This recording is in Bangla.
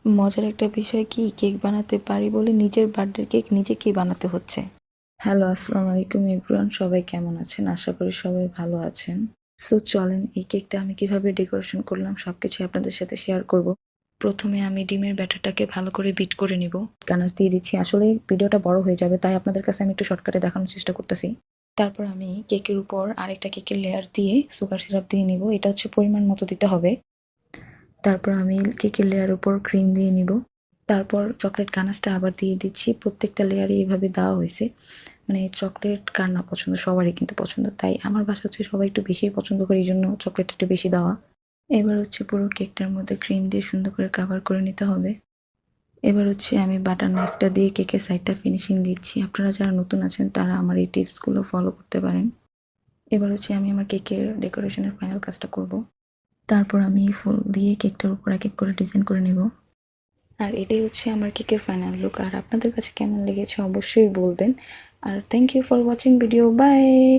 মজার একটা বিষয় কি, কেক বানাতে পারি বলে নিজের বার্থডে কেক নিজেকেই বানাতে হচ্ছে। হ্যালো, আসসালামু আলাইকুম এভরিওয়ান, সবাই কেমন আছেন? আশা করি সবাই ভালো আছেন। সো চলেন এই কেকটা আমি কিভাবে ডেকোরেশন করলাম সবকিছু আপনাদের সাথে শেয়ার করব। প্রথমে আমি ডিমের ব্যাটারটাকে ভালো করে বিট করে নিব। গানাশ দিয়ে দিচ্ছি, আসলে ভিডিওটা বড় হয়ে যাবে তাই আপনাদের কাছে আমি একটু শর্টকাটে দেখানোর চেষ্টা করতেছি। তারপর আমি কেকের উপর আরেকটা কেকের লেয়ার দিয়ে সুগার সিরাপ দিয়ে নিব, এটা হচ্ছে পরিমাণ মতো দিতে হবে। তারপর আমি কেকের লেয়ার উপর ক্রিম দিয়ে নিব। তারপর চকলেট গানাশটা আবার দিয়ে দিচ্ছি। প্রত্যেকটা লেয়ারে এভাবে দেওয়া হয়েছে। মানে চকলেট কার না পছন্দ, সবারই কিন্তু পছন্দ, তাই আমার বাসা হচ্ছে সবাই একটু বেশিই পছন্দ করে, এই জন্য চকলেটটা একটু বেশি দেওয়া। এবার হচ্ছে পুরো কেকটার মধ্যে ক্রিম দিয়ে সুন্দর করে কাভার করে নিতে হবে। এবার হচ্ছে আমি বাটার নাইফটা দিয়ে কেকের সাইডটা ফিনিশিং দিচ্ছি। আপনারা যারা নতুন আছেন তারা আমার এই টিপসগুলো ফলো করতে পারেন। এবার হচ্ছে আমি আমার কেকের ডেকোরেশনের ফাইনাল কাজটা করব। তারপর আমি ফুল দিয়ে কেকটার উপর এক এক করে ডিজাইন করে নেব। আর এটাই হচ্ছে আমার কেকের ফাইনাল লুক। আর আপনাদের কাছে কেমন লেগেছে অবশ্যই বলবেন। আর thank you for watching video, by.